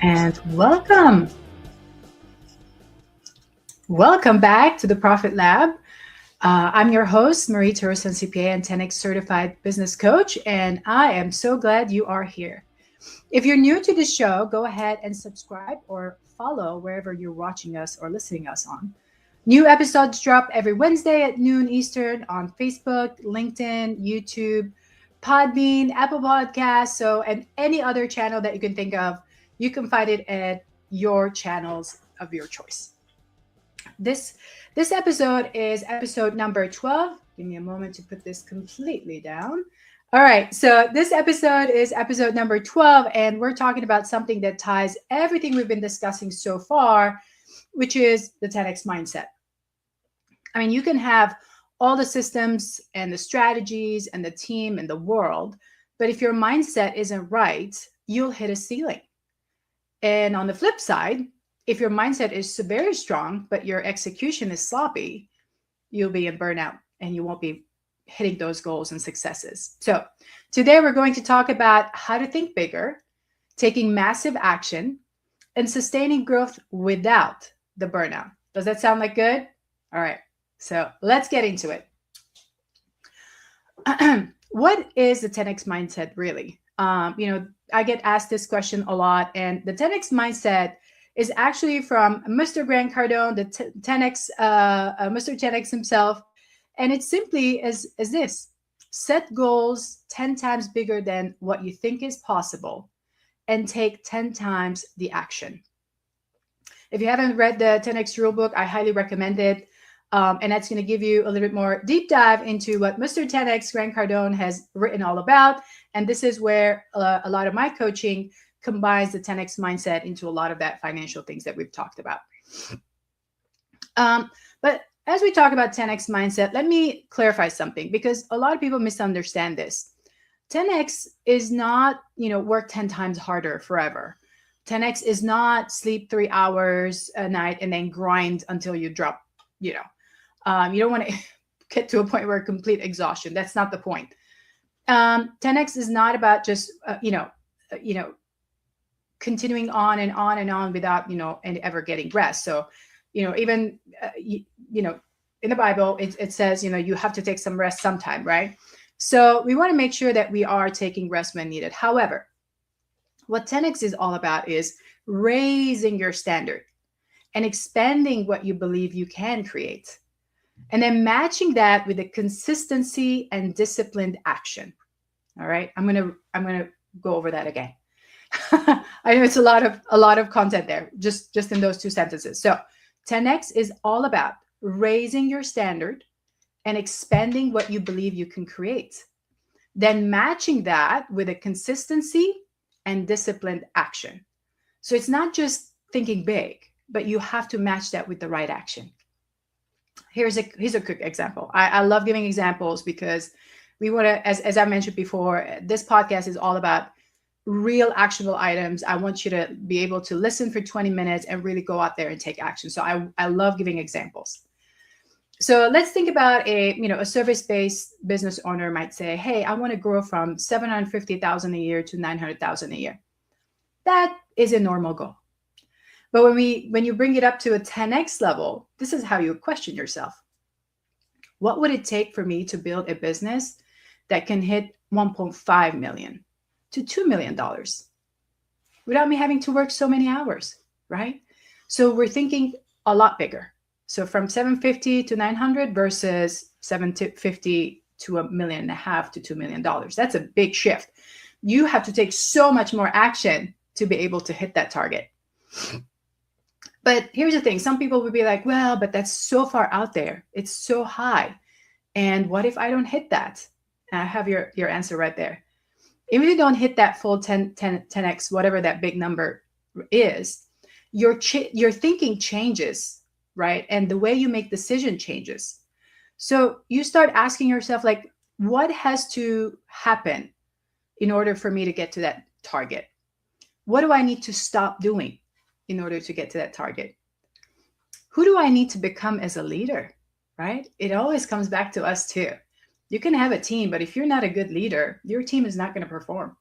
And welcome. Welcome back to the Profit Lab. I'm your host, Marie Torossian, CPA and 10X certified business coach, and I am so glad you are here. If you're new to the show, go ahead and subscribe or follow wherever you're watching us or listening us on. New episodes drop every Wednesday at noon Eastern on Facebook, LinkedIn, YouTube, Podbean, Apple Podcasts, and any other channel that you can think of. You can find it at your channels of your choice. This episode is episode number 12. Give me a moment to put this completely down. All right, so this episode is episode number 12, and we're talking about something that ties everything we've been discussing so far, which is the 10X mindset. I mean, you can have all the systems and the strategies and the team and the world, but if your mindset isn't right, you'll hit a ceiling. And on the flip side, if your mindset is very strong, but your execution is sloppy, you'll be in burnout and you won't be hitting those goals and successes. So today we're going to talk about how to think bigger, taking massive action, and sustaining growth without the burnout. Does that sound like good? All right. So let's get into it. What is the 10X mindset really? I get asked this question a lot, and the 10X mindset is actually from Mr. Grant Cardone, the 10X, Mr. 10X himself. And it's simply as this: set goals 10 times bigger than what you think is possible and take 10 times the action. If you haven't read the 10X rulebook, I highly recommend it. And that's going to give you a little bit more deep dive into what Mr. 10X Grant Cardone has written all about. And this is where a lot of my coaching combines the 10X mindset into a lot of that financial things that we've talked about. But as we talk about 10X mindset, let me clarify something, because a lot of people misunderstand this. 10X is not, work 10 times harder forever. 10X is not sleep 3 hours a night and then grind until you drop, you don't want to get to a point where complete exhaustion. That's not the point. 10X is not about just, continuing on and on and on without, and ever getting rest. So, even, in the Bible, it says, you have to take some rest sometime, right? So we want to make sure that we are taking rest when needed. However, what 10X is all about is raising your standard and expanding what you believe you can create, and then matching that with a consistency and disciplined action. All right, I'm gonna go over that again. I know it's a lot of content there, just in those two sentences. So 10X is all about raising your standard and expanding what you believe you can create, then matching that with a consistency and disciplined action. So it's not just thinking big, but you have to match that with the right action. Here's a quick example. I love giving examples because we want to, as I mentioned before, this podcast is all about real actionable items. I want you to be able to listen for 20 minutes and really go out there and take action. So I love giving examples. So let's think about a service-based business owner might say, hey, I want to grow from 750,000 a year to 900,000 a year. That is a normal goal. But when you bring it up to a 10X level, this is how you question yourself. What would it take for me to build a business that can hit 1.5 million to $2 million without me having to work so many hours, right? So we're thinking a lot bigger. So from 750 to 900 versus 750 to $1.5 million to $2 million. That's a big shift. You have to take so much more action to be able to hit that target. But here's the thing. Some people would be like, well, but that's so far out there. It's so high. And what if I don't hit that? And I have your answer right there. If you don't hit that full 10X, whatever that big number is, your thinking changes, right? And the way you make decision changes. So you start asking yourself, like, what has to happen in order for me to get to that target? What do I need to stop doing in order to get to that target? Who do I need to become as a leader, right? It always comes back to us too. You can have a team, but if you're not a good leader, your team is not going to perform.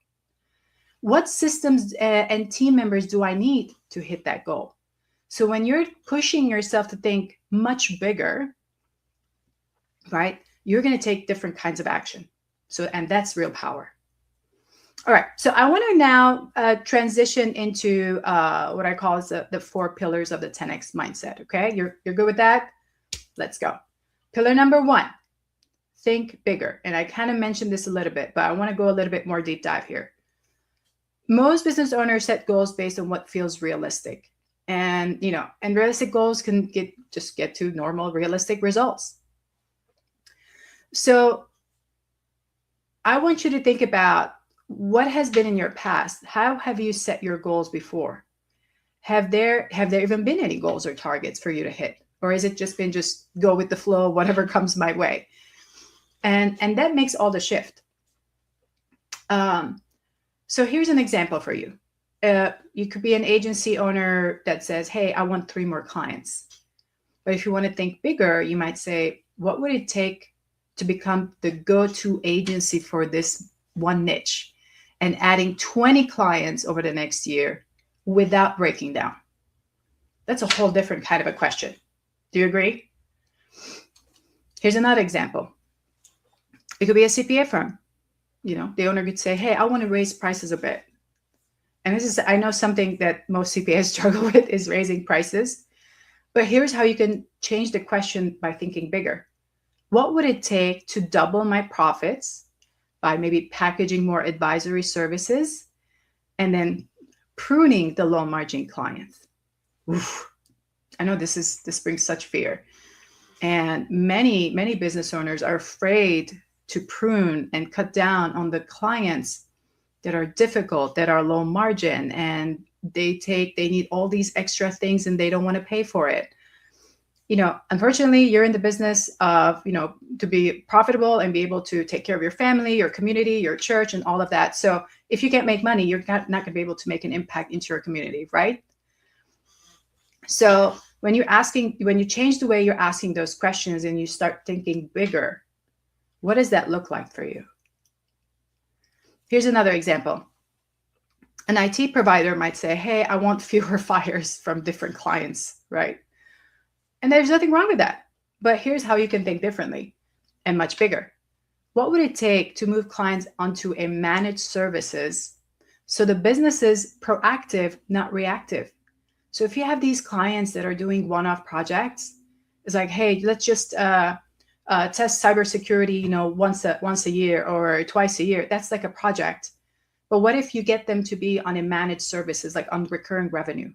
What systems and team members do I need to hit that goal? So when you're pushing yourself to think much bigger, right, you're going to take different kinds of action. So, and that's real power. All right. So I want to now transition into what I call the 4 pillars of the 10X mindset. Okay. You're good with that? Let's go. Pillar number 1, think bigger. And I kind of mentioned this a little bit, but I want to go a little bit more deep dive here. Most business owners set goals based on what feels realistic. And, and realistic goals can get to normal, realistic results. So I want you to think about what has been in your past. How have you set your goals before? Have there even been any goals or targets for you to hit? Or has it just been just go with the flow, whatever comes my way? And that makes all the shift. So here's an example for you. You could be an agency owner that says, hey, I want 3 more clients. But if you want to think bigger, you might say, what would it take to become the go-to agency for this one niche and adding 20 clients over the next year without breaking down? That's a whole different kind of a question. Do you agree? Here's another example. It could be a CPA firm. The owner could say, hey, I want to raise prices a bit. And this is, I know something that most CPAs struggle with is raising prices. But here's how you can change the question by thinking bigger. What would it take to double my profits by maybe packaging more advisory services and then pruning the low margin clients? Oof. I know this brings such fear. And many business owners are afraid to prune and cut down on the clients that are difficult, that are low margin, and they need all these extra things and they don't want to pay for it. Unfortunately, you're in the business of, to be profitable and be able to take care of your family, your community, your church, and all of that. So if you can't make money, you're not going to be able to make an impact into your community, right? So when you change the way you're asking those questions and you start thinking bigger, what does that look like for you? Here's another example. An IT provider might say, hey, I want fewer fires from different clients, right? And there's nothing wrong with that. But here's how you can think differently and much bigger. What would it take to move clients onto a managed services so the business is proactive, not reactive? So if you have these clients that are doing one-off projects, it's like, hey, let's just test cybersecurity, once a year or twice a year. That's like a project. But what if you get them to be on a managed services, like on recurring revenue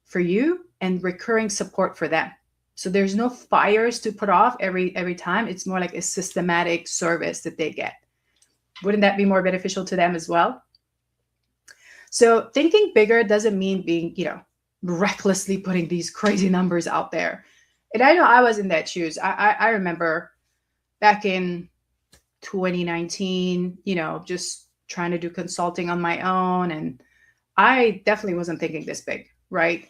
for you and recurring support for them? So there's no fires to put off every time. It's more like a systematic service that they get. Wouldn't that be more beneficial to them as well? So thinking bigger doesn't mean being, recklessly putting these crazy numbers out there. And I know I was in that shoes. I remember back in 2019, just trying to do consulting on my own. And I definitely wasn't thinking this big, right?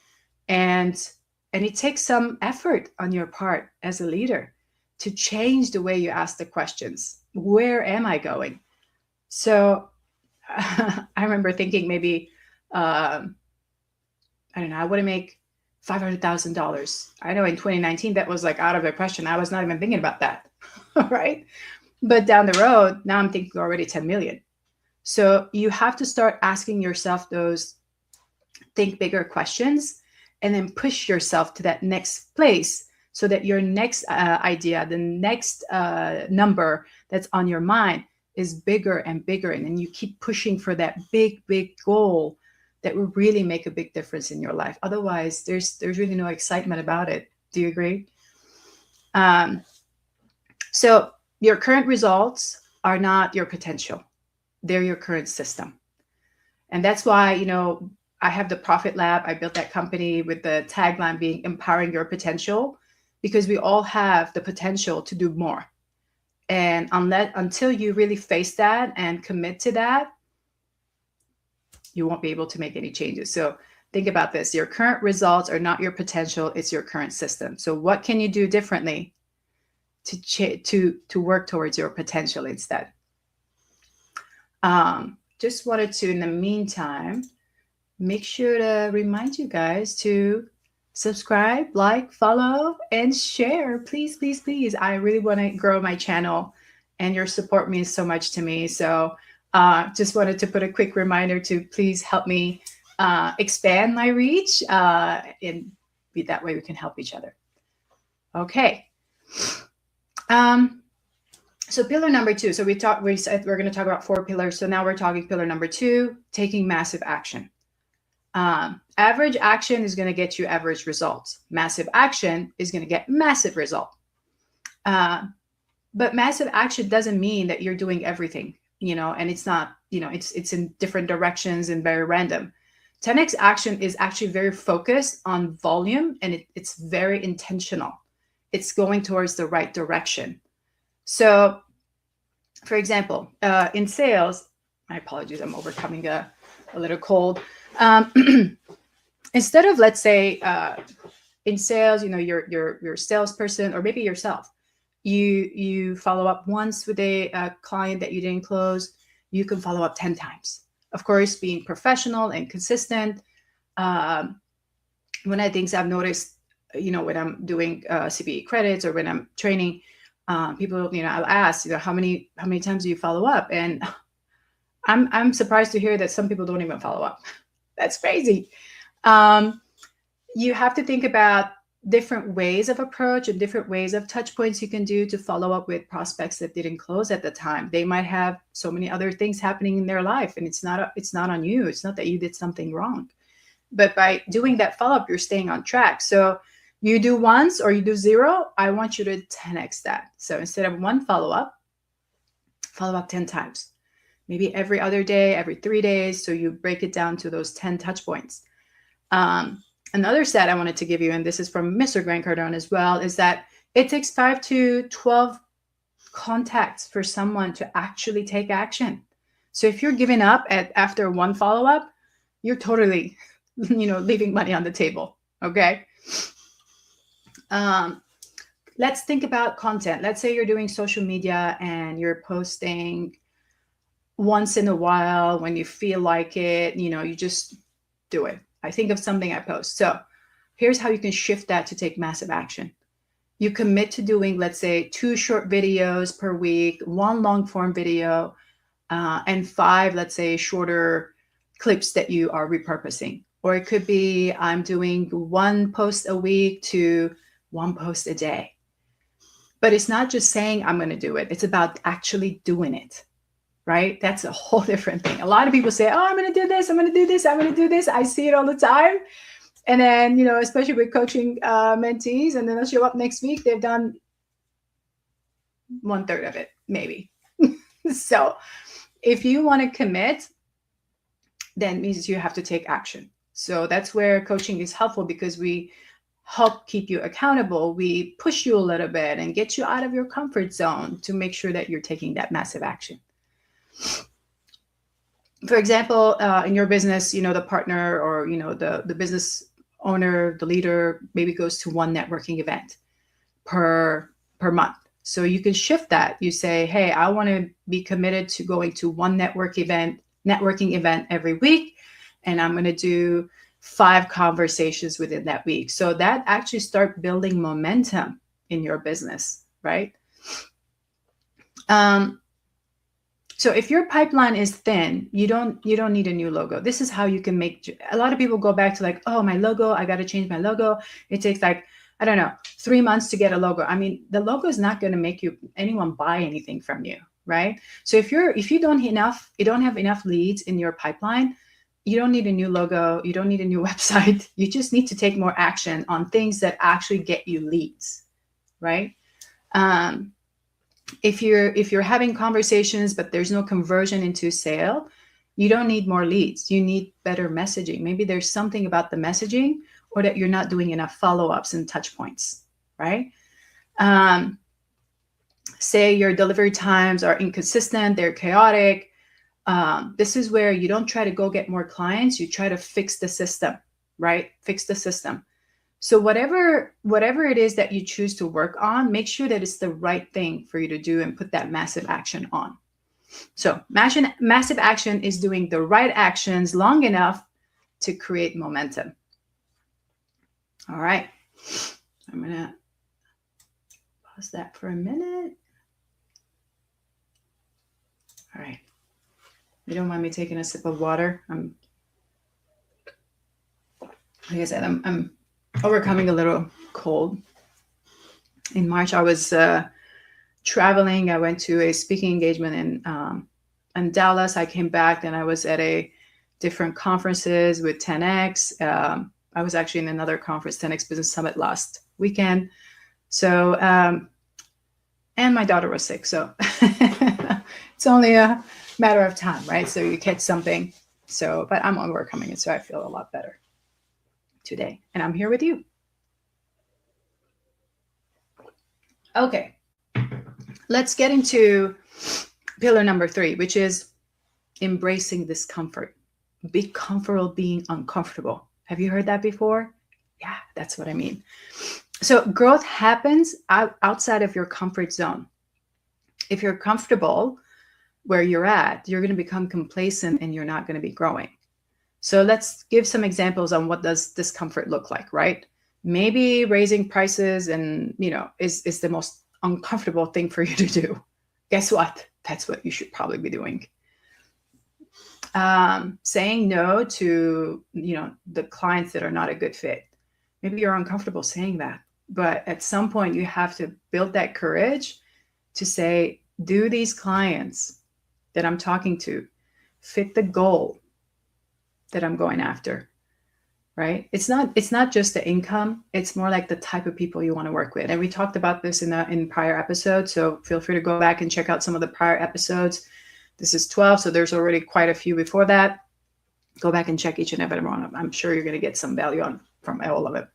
And it takes some effort on your part as a leader to change the way you ask the questions. Where am I going? So I remember thinking maybe, I don't know, I want to make $500,000. I know in 2019, that was like out of the question. I was not even thinking about that, right? But down the road, now I'm thinking already 10 million. So you have to start asking yourself those think bigger questions and then push yourself to that next place so that your next idea, the next number that's on your mind is bigger and bigger. And then you keep pushing for that big, big goal that will really make a big difference in your life. Otherwise, there's really no excitement about it. Do you agree? So your current results are not your potential. They're your current system. And that's why, I have the Profit Lab. I built that company with the tagline being empowering your potential, because we all have the potential to do more. And until you really face that and commit to that, you won't be able to make any changes. So think about this. Your current results are not your potential. It's your current system. So what can you do differently to work towards your potential instead? just wanted to, in the meantime, make sure to remind you guys to subscribe, like, follow, and share. Please, please, please. I really want to grow my channel, and your support means so much to me. So just wanted to put a quick reminder to please help me expand my reach, and be that way we can help each other. Okay. So pillar number 2. So we said we're going to talk about 4 pillars. So now we're talking pillar number 2, taking massive action. Average action is going to get you average results. Massive action is going to get massive result. But massive action doesn't mean that you're doing everything, and it's not, it's in different directions and very random. 10x action is actually very focused on volume, and it's very intentional. It's going towards the right direction. So, for example, in sales, my apologies, I'm overcoming a little cold. Instead of, let's say, in sales, you're a salesperson, or maybe yourself, you follow up once with a client that you didn't close, you can follow up 10 times. Of course, being professional and consistent. One of the things I've noticed, when I'm doing CPE credits or when I'm training, people, I'll ask, how many times do you follow up? And I'm surprised to hear that some people don't even follow up. That's crazy. You have to think about different ways of approach and different ways of touch points you can do to follow up with prospects that didn't close at the time. They might have so many other things happening in their life, and it's not on you. It's not that you did something wrong, but by doing that follow-up, you're staying on track. So you do once or you do 0, I want you to 10x that. So instead of 1 follow up 10 times, maybe every other day, every 3 days. So you break it down to those 10 touch points. Another stat I wanted to give you, and this is from Mr. Grant Cardone as well, is that it takes 5 to 12 contacts for someone to actually take action. So if you're giving up after 1 follow-up, you're totally, leaving money on the table. Okay. Let's think about content. Let's say you're doing social media and you're posting once in a while when you feel like it, you just do it. I think of something, I post. So here's how you can shift that to take massive action. You commit to doing, let's say, 2 short videos per week, 1 long form video, and 5, let's say, shorter clips that you are repurposing. Or it could be, I'm doing 1 post a week to 1 post a day. But it's not just saying I'm going to do it. It's about actually doing it. Right? That's a whole different thing. A lot of people say, oh, I'm going to do this. I'm going to do this. I'm going to do this. I see it all the time. And then, especially with coaching mentees, and then they'll show up next week. They've done 1/3 of it, maybe. So if you want to commit, then it means you have to take action. So that's where coaching is helpful, because we help keep you accountable. We push you a little bit and get you out of your comfort zone to make sure that you're taking that massive action. For example, in your business, the partner or, the business owner, the leader maybe goes to 1 networking event per month. So you can shift that. You say, hey, I want to be committed to going to 1 networking event every week. And I'm going to do 5 conversations within that week. So that actually start building momentum in your business, right? So if your pipeline is thin, you don't need a new logo. This is how you can make, a lot of people go back to like, oh, my logo, I got to change my logo. It takes like, I don't know, 3 months to get a logo. I mean, the logo is not going to make anyone buy anything from you, right? So if you don't have enough leads in your pipeline, you don't need a new logo. You don't need a new website. You just need to take more action on things that actually get you leads, right? If you're having conversations, but there's no conversion into sale, you don't need more leads. You need better messaging. Maybe there's something about the messaging, or that you're not doing enough follow-ups and touch points, right? Say your delivery times are inconsistent, they're chaotic. This is where you don't try to go get more clients. You try to fix the system, right? Fix the system. So whatever it is that you choose to work on, make sure that it's the right thing for you to do and put that massive action on. So massive action is doing the right actions long enough to create momentum. All right. I'm going to pause that for a minute. All right. You don't mind me taking a sip of water? Like I said, I'm overcoming a little cold. In March, I was traveling. I went to a speaking engagement in Dallas. I came back, and I was at a different conferences with 10X. I was actually in another conference, 10X Business Summit, last weekend. So, and my daughter was sick. So it's only a matter of time, right? So you catch something. So, but I'm overcoming it. So I feel a lot better today. And I'm here with you. Okay. Let's get into pillar number 3, which is embracing discomfort. Be comfortable being uncomfortable. Have you heard that before? Yeah, that's what I mean. So growth happens outside of your comfort zone. If you're comfortable where you're at, you're going to become complacent and you're not going to be growing. So let's give some examples on what does discomfort look like, right? Maybe raising prices and, is the most uncomfortable thing for you to do. Guess what? That's what you should probably be doing. Saying no to, the clients that are not a good fit. Maybe you're uncomfortable saying that, but at some point you have to build that courage to say, do these clients that I'm talking to fit the goal that I'm going after, right? It's not just the income. It's more like the type of people you want to work with. And we talked about this in prior episodes. So feel free to go back and check out some of the prior episodes. This is 12. So there's already quite a few before that. Go back and check each and every one of them. I'm sure you're going to get some value from all of it.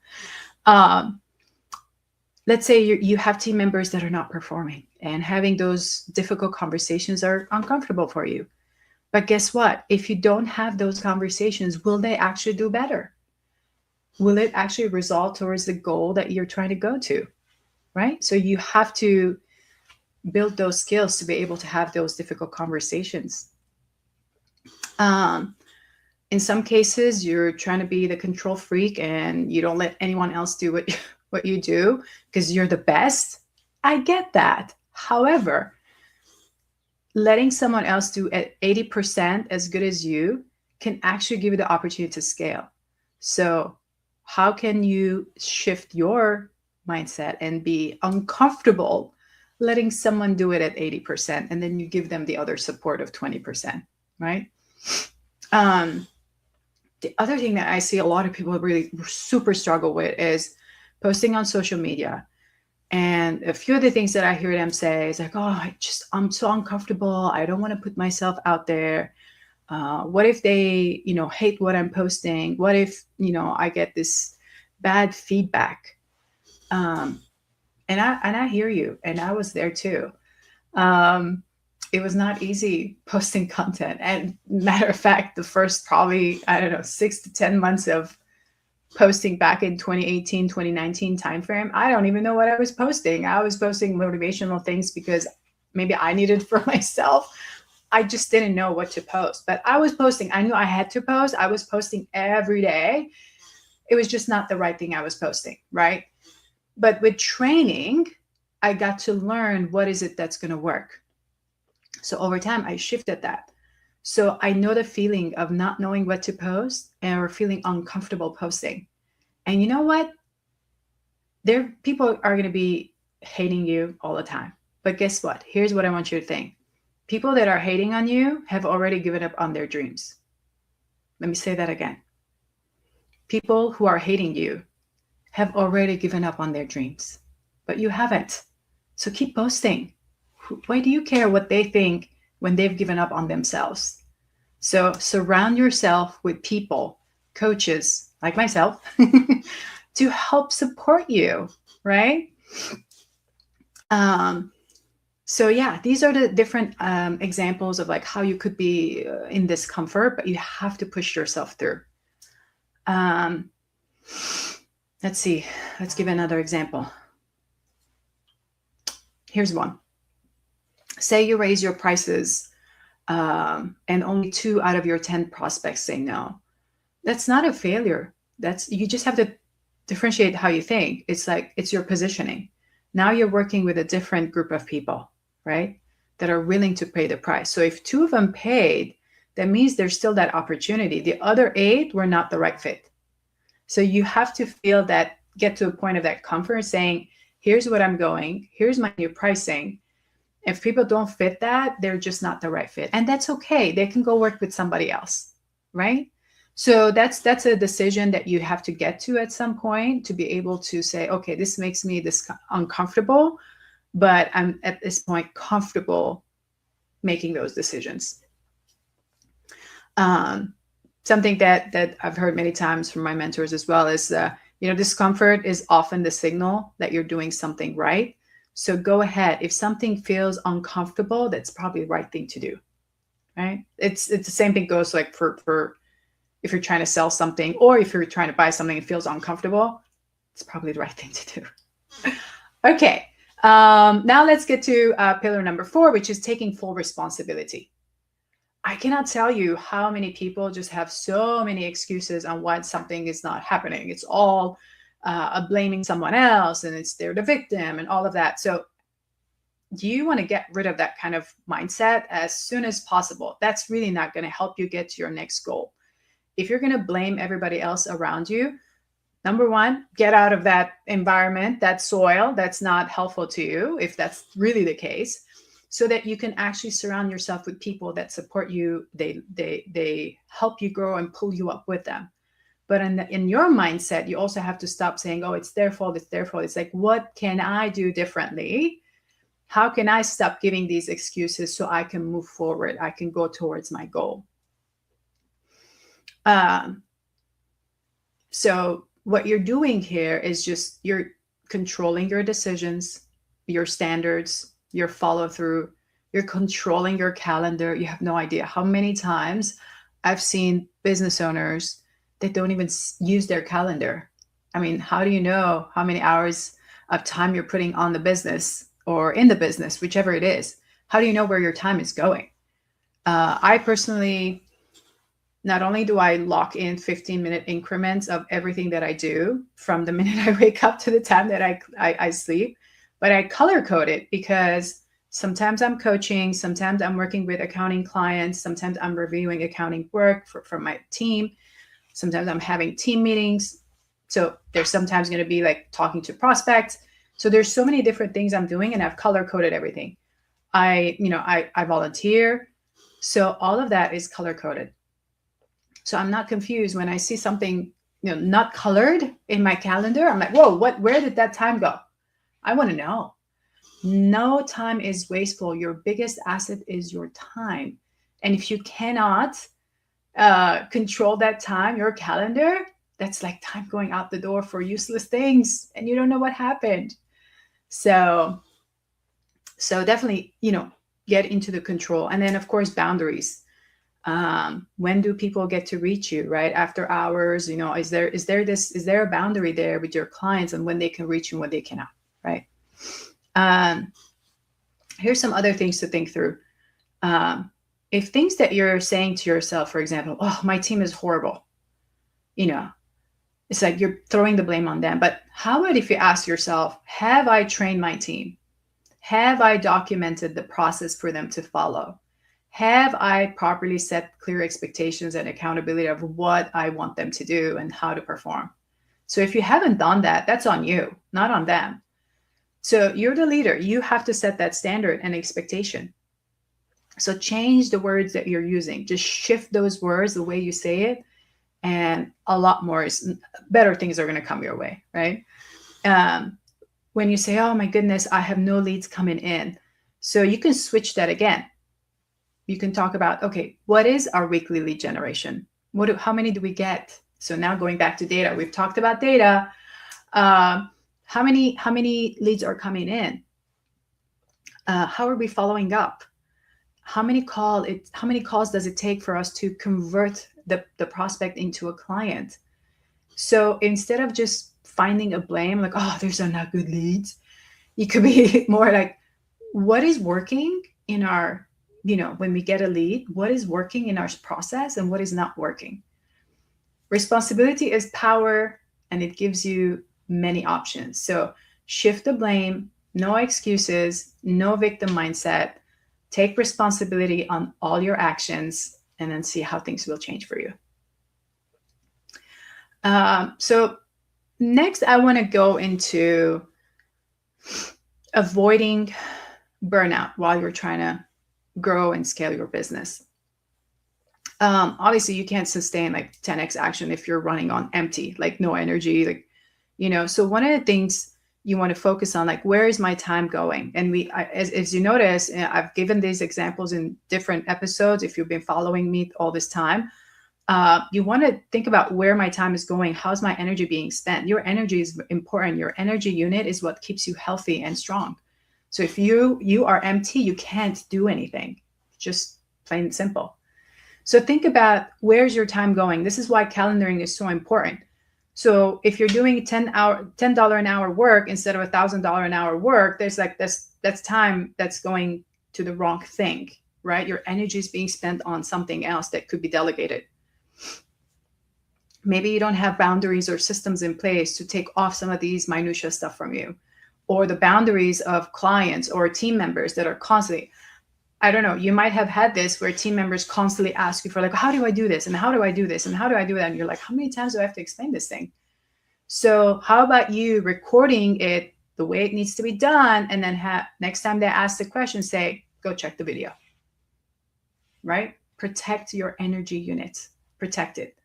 Let's say you have team members that are not performing, and having those difficult conversations are uncomfortable for you. But guess what? If you don't have those conversations, will they actually do better? Will it actually result towards the goal that you're trying to go to, right? So you have to build those skills to be able to have those difficult conversations. In some cases, you're trying to be the control freak and you don't let anyone else do what you do because you're the best. I get that. However, letting someone else do at 80% as good as you can actually give you the opportunity to scale. So how can you shift your mindset and be uncomfortable letting someone do it at 80%, and then you give them the other support of 20%, right? The other thing that I see a lot of people really super struggle with is posting on social media. And a few of the things that I hear them say is like, oh, I'm so uncomfortable. I don't want to put myself out there. What if they, hate what I'm posting? What if, I get this bad feedback? And I hear you. And I was there too. It was not easy posting content. And matter of fact, the first probably, 6 to 10 months of posting back in 2018, 2019 timeframe, I don't even know what I was posting. I was posting motivational things because maybe I needed for myself. I just didn't know what to post, but I was posting. I knew I had to post. I was posting every day. It was just not the right thing I was posting, right? But with training, I got to learn what is it that's going to work. So over time, I shifted that. So I know the feeling of not knowing what to post or feeling uncomfortable posting. And you know what? People are going to be hating you all the time. But guess what? Here's what I want you to think. People that are hating on you have already given up on their dreams. Let me say that again. People who are hating you have already given up on their dreams, but you haven't. So keep posting. Why do you care what they think when they've given up on themselves? So surround yourself with people, coaches like myself, to help support you, right? So yeah, these are the different examples of like how you could be in discomfort, but you have to push yourself through. Let's see. Let's give another example. Here's one. Say you raise your prices and only 2 out of your 10 prospects say no. That's not a failure. You just have to differentiate how you think. It's like, it's your positioning. Now you're working with a different group of people, right? That are willing to pay the price. So if 2 of them paid, that means there's still that opportunity. The other 8 were not the right fit. So you have to feel that, get to a point of that comfort saying, here's what I'm going, here's my new pricing. If people don't fit that, they're just not the right fit. And that's okay. They can go work with somebody else, right? So that's a decision that you have to get to at some point, to be able to say, okay, this makes me this uncomfortable, but I'm at this point comfortable making those decisions. Something that I've heard many times from my mentors as well is, discomfort is often the signal that you're doing something right. So go ahead. If something feels uncomfortable, that's probably the right thing to do, right? It's the same thing goes like for if you're trying to sell something, or if you're trying to buy something and feels uncomfortable, it's probably the right thing to do. Okay. Now let's get to pillar number 4, which is taking full responsibility. I cannot tell you how many people just have so many excuses on why something is not happening. It's all blaming someone else, and they're the victim and all of that. So you want to get rid of that kind of mindset as soon as possible. That's really not going to help you get to your next goal. If you're going to blame everybody else around you, number 1, get out of that environment, that soil that's not helpful to you, if that's really the case, so that you can actually surround yourself with people that support you. They help you grow and pull you up with them. But in your mindset, you also have to stop saying, oh, it's their fault, it's their fault. It's like, what can I do differently? How can I stop giving these excuses so I can move forward? I can go towards my goal. So what you're doing here is just, you're controlling your decisions, your standards, your follow through. You're controlling your calendar. You have no idea how many times I've seen business owners that don't even use their calendar. I mean, how do you know how many hours of time you're putting on the business or in the business, whichever it is? How do you know where your time is going? I personally, not only do I lock in 15-minute increments of everything that I do from the minute I wake up to the time that I sleep, but I color code it, because sometimes I'm coaching, sometimes I'm working with accounting clients, sometimes I'm reviewing accounting work for my team, sometimes I'm having team meetings. So there's sometimes going to be like talking to prospects. So there's so many different things I'm doing, and I've color coded everything. I volunteer. So all of that is color coded. So I'm not confused when I see something, not colored in my calendar. I'm like, whoa, where did that time go? I want to know. No time is wasteful. Your biggest asset is your time. And if you cannot control that time, your calendar, that's like time going out the door for useless things, and you don't know what happened. So definitely, get into the control. And then of course, boundaries. When do people get to reach you, right? After hours, is there a boundary there with your clients, and when they can reach you and when they cannot, right? Here's some other things to think through. If things that you're saying to yourself, for example, oh, my team is horrible, it's like you're throwing the blame on them. But how about if you ask yourself, have I trained my team? Have I documented the process for them to follow? Have I properly set clear expectations and accountability of what I want them to do and how to perform? So if you haven't done that, that's on you, not on them. So you're the leader. You have to set that standard and expectation. So change the words that you're using. Just shift those words, the way you say it, and a lot more better things are going to come your way, right? When you say, oh my goodness, I have no leads coming in. So you can switch that again. You can talk about, okay, what is our weekly lead generation? How many do we get? So now going back to data, we've talked about data. How many leads are coming in? How are we following up? How many calls does it take for us to convert the prospect into a client? So instead of just finding a blame, like, oh, there's not good leads, you could be more like, what is working in our when we get a lead, what is working in our process and what is not working. Responsibility is power, and it gives you many options. So shift the blame, no excuses, no victim mindset. Take responsibility on all your actions, and then see how things will change for you. So next, I want to go into avoiding burnout while you're trying to grow and scale your business. Obviously, you can't sustain like 10x action if you're running on empty, like no energy, So one of the things you want to focus on, like, where is my time going? And as you notice, I've given these examples in different episodes. If you've been following me all this time, you want to think about where my time is going. How's my energy being spent? Your energy is important. Your energy unit is what keeps you healthy and strong. So if you are empty, you can't do anything. Just plain and simple. So think about, where's your time going? This is why calendaring is so important. So if you're doing $10 an hour work instead of $1,000 an hour work, there's like that's time that's going to the wrong thing, right? Your energy is being spent on something else that could be delegated. Maybe you don't have boundaries or systems in place to take off some of these minutia stuff from you, or the boundaries of clients or team members that are constantly, I don't know, you might have had this where team members constantly ask you for like, how do I do this? And how do I do this? And how do I do that? And you're like, how many times do I have to explain this thing? So how about you recording it the way it needs to be done? And then next time they ask the question, say, go check the video, right? Protect your energy unit, protect it.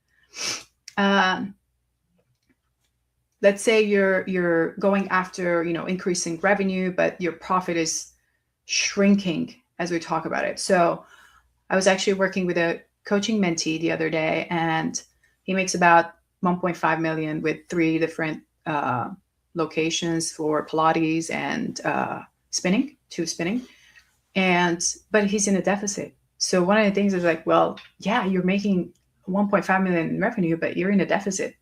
Let's say you're going after, increasing revenue, but your profit is shrinking as we talk about it. So I was actually working with a coaching mentee the other day, and he makes about 1.5 million with 3 different locations for Pilates and spinning, 2 spinning. But he's in a deficit. So one of the things is like, well, yeah, you're making 1.5 million in revenue, but you're in a deficit.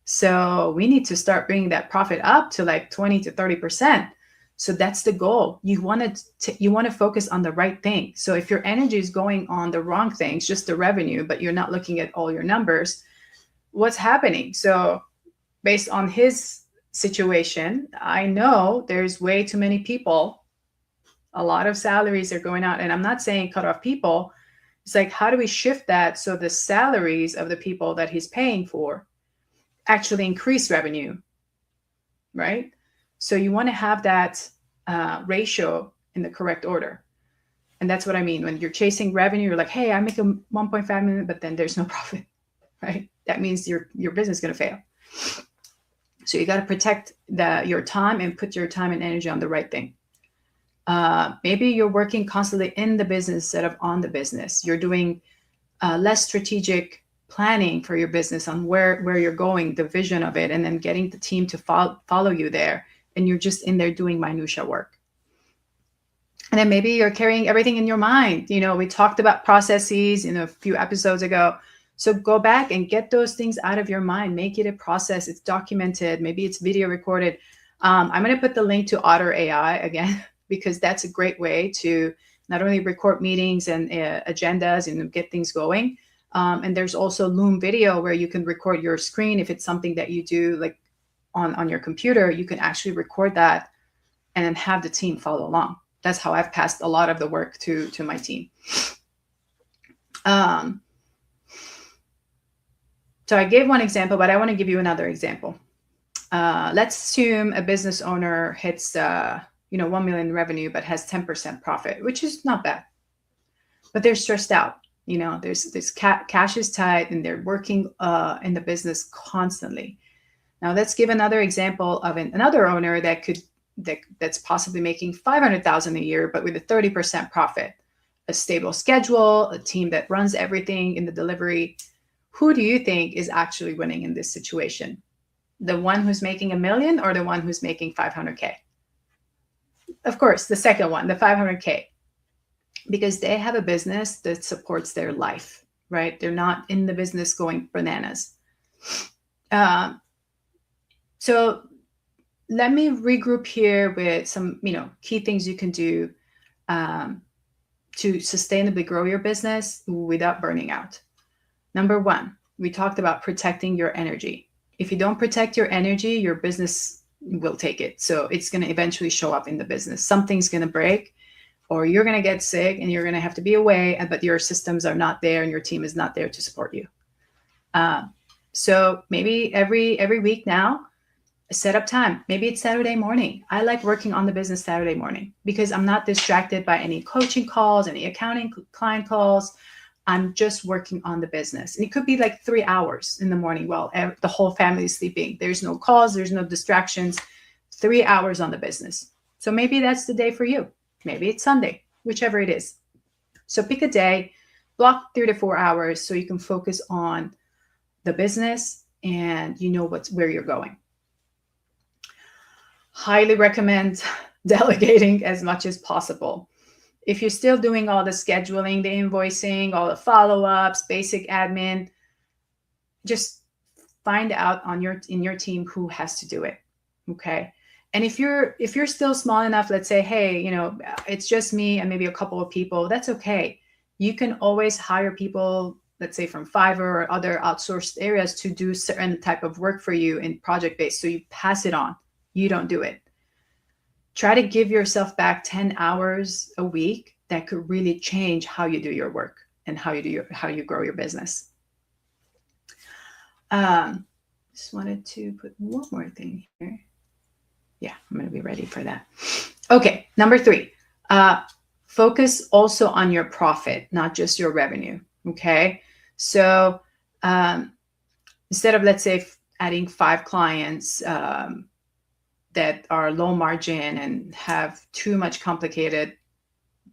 So we need to start bringing that profit up to like 20 to 30%. So that's the goal. You want to focus on the right thing. So if your energy is going on the wrong things, just the revenue, but you're not looking at all your numbers, what's happening? So based on his situation, I know there's way too many people. A lot of salaries are going out, and I'm not saying cut off people. It's like, how do we shift that so the salaries of the people that he's paying for actually increase revenue, right? So you want to have that ratio in the correct order. And that's what I mean. When you're chasing revenue, you're like, hey, I make a 1.5 million, but then there's no profit, right? That means your business is going to fail. So you got to protect your time and put your time and energy on the right thing. Maybe you're working constantly in the business instead of on the business. You're doing less strategic planning for your business on where you're going, the vision of it, and then getting the team to follow you there. And you're just in there doing minutia work. And then maybe you're carrying everything in your mind. We talked about processes in a few episodes ago. So go back and get those things out of your mind. Make it a process. It's documented. Maybe it's video recorded. I'm going to put the link to Otter AI again, because that's a great way to not only record meetings and agendas and get things going. And there's also Loom Video, where you can record your screen. If it's something that you do like on your computer, you can actually record that and then have the team follow along. That's how I've passed a lot of the work to my team. So I gave one example, but I want to give you another example. Let's assume a business owner hits 1 million in revenue, but has 10% profit, which is not bad. But they're stressed out. There's cash is tight, and they're working in the business constantly. Now let's give another example of another owner that's possibly making 500,000 a year, but with a 30% profit, a stable schedule, a team that runs everything in the delivery. Who do you think is actually winning in this situation? The one who's making $1 million, or the one who's making 500K? Of course, the second one, the 500K, because they have a business that supports their life, right? They're not in the business going bananas. So let me regroup here with some, key things you can do to sustainably grow your business without burning out. Number one, we talked about protecting your energy. If you don't protect your energy, your business will take it. So it's going to eventually show up in the business. Something's going to break, or you're going to get sick and you're going to have to be away, but your systems are not there and your team is not there to support you. So maybe every week now, set up time. Maybe it's Saturday morning. I like working on the business Saturday morning because I'm not distracted by any coaching calls, any accounting client calls. I'm just working on the business. And it could be like 3 hours in the morning while the whole family is sleeping. There's no calls, there's no distractions. 3 hours on the business. So maybe that's the day for you. Maybe it's Sunday, whichever it is. So pick a day, block 3 to 4 hours so you can focus on the business and you know where you're going. Highly recommend delegating as much as possible. If you're still doing all the scheduling, the invoicing, all the follow-ups, basic admin, just find out in your team who has to do it. Okay. And if you're still small enough, let's say, hey, it's just me and maybe a couple of people, that's okay. You can always hire people, let's say from Fiverr or other outsourced areas to do certain type of work for you in project-based. So you pass it on. You don't do it. Try to give yourself back 10 hours a week. That could really change how you do your work and how you grow your business. Just wanted to put one more thing here. Yeah, I'm going to be ready for that. Okay, number 3, focus also on your profit, not just your revenue. Okay, so instead of, let's say, adding 5 clients that are low margin and have too much complicated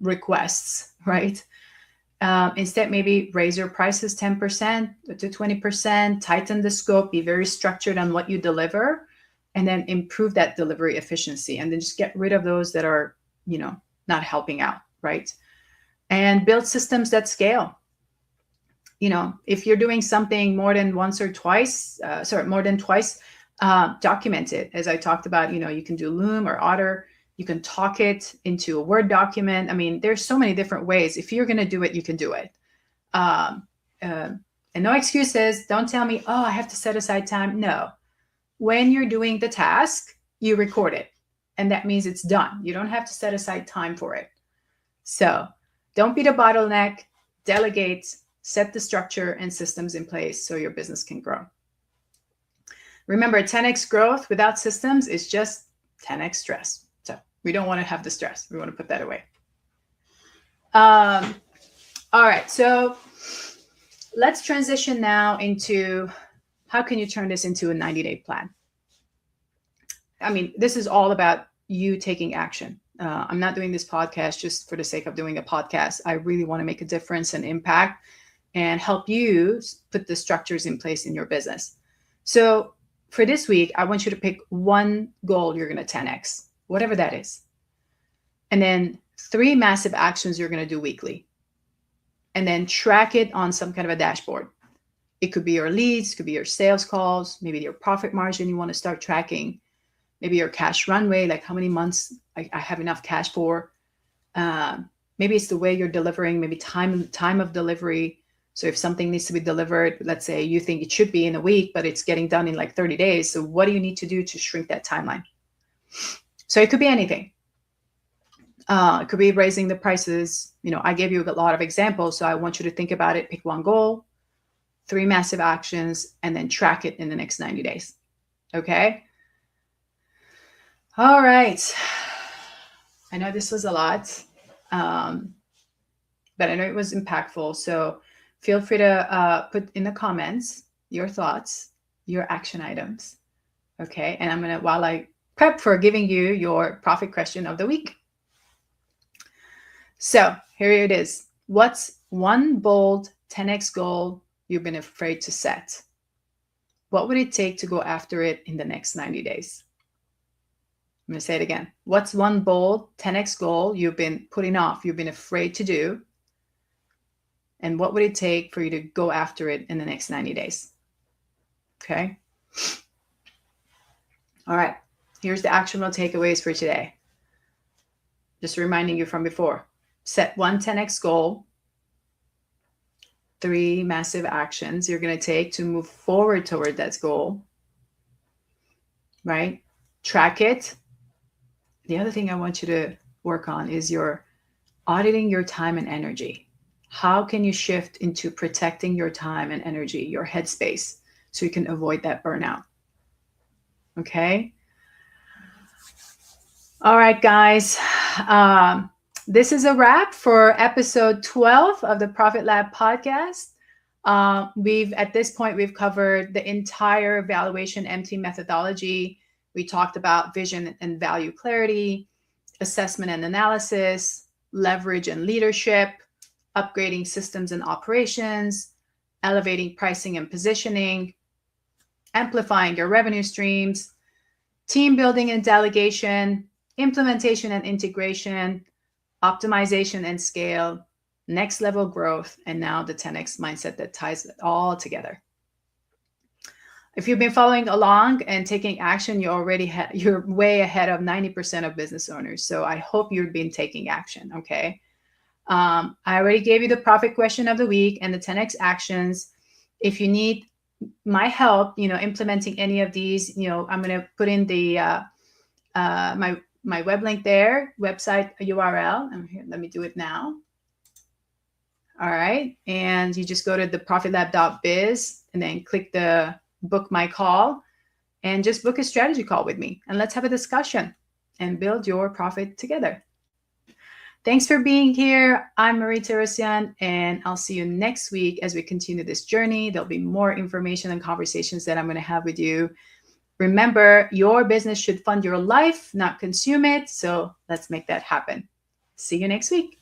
requests, right? Instead, maybe raise your prices 10% to 20%, tighten the scope, be very structured on what you deliver, and then improve that delivery efficiency. And then just get rid of those that are, not helping out, right? And build systems that scale. If you're doing something more than twice, document it. As I talked about, you can do Loom or Otter. You can talk it into a Word document. I mean, there's so many different ways. If you're going to do it, you can do it. And no excuses. Don't tell me, oh, I have to set aside time. No. When you're doing the task, you record it. And that means it's done. You don't have to set aside time for it. So don't be the bottleneck. Delegate, set the structure and systems in place so your business can grow. Remember, 10x growth without systems is just 10x stress. So we don't want to have the stress. We want to put that away. All right. So let's transition now into how can you turn this into a 90-day plan? I mean, this is all about you taking action. I'm not doing this podcast just for the sake of doing a podcast. I really want to make a difference and impact and help you put the structures in place in your business. So for this week, I want you to pick one goal you're going to 10x, whatever that is. And then 3 massive actions you're going to do weekly. And then track it on some kind of a dashboard. It could be your leads, it could be your sales calls, maybe your profit margin you want to start tracking, maybe your cash runway, like how many months I have enough cash for. Maybe it's the way you're delivering, maybe time of delivery. So if something needs to be delivered, let's say you think it should be in a week, but it's getting done in like 30 days. So what do you need to do to shrink that timeline? So it could be anything. It could be raising the prices. I gave you a lot of examples. So I want you to think about it. Pick one goal, 3 massive actions, and then track it in the next 90 days. Okay. All right. I know this was a lot, but I know it was impactful. So feel free to put in the comments your thoughts, your action items. Okay. And I'm going to, while I prep for giving you your profit question of the week. So here it is. What's one bold 10x goal you've been afraid to set? What would it take to go after it in the next 90 days? I'm going to say it again. What's one bold 10x goal you've been putting off, you've been afraid to do? And what would it take for you to go after it in the next 90 days? Okay. All right. Here's the actionable takeaways for today. Just reminding you from before. set one 10x goal, 3 massive actions you're going to take to move forward toward that goal, right? Track it. The other thing I want you to work on is your auditing your time and energy. How can you shift into protecting your time and energy, your headspace, so you can avoid that burnout? Okay. All right, guys. This is a wrap for episode 12 of the Profit Lab podcast. At this point, we've covered the entire valuation MT methodology. We talked about vision and value clarity, assessment and analysis, leverage and leadership, upgrading systems and operations, elevating pricing and positioning, amplifying your revenue streams, team building and delegation, implementation and integration, optimization and scale, next level growth, and now the 10x mindset that ties it all together. If you've been following along and taking action, you're way ahead of 90% of business owners. So I hope you've been taking action. Okay. I already gave you the profit question of the week and the 10x actions. If you need my help, implementing any of these, I'm going to put in the my web link there, website URL. And here, let me do it now. All right. And you just go to theprofitlab.biz and then click the book my call and just book a strategy call with me. And let's have a discussion and build your profit together. Thanks for being here. I'm Marie Torossian, and I'll see you next week as we continue this journey. There'll be more information and conversations that I'm going to have with you. Remember, your business should fund your life, not consume it. So let's make that happen. See you next week.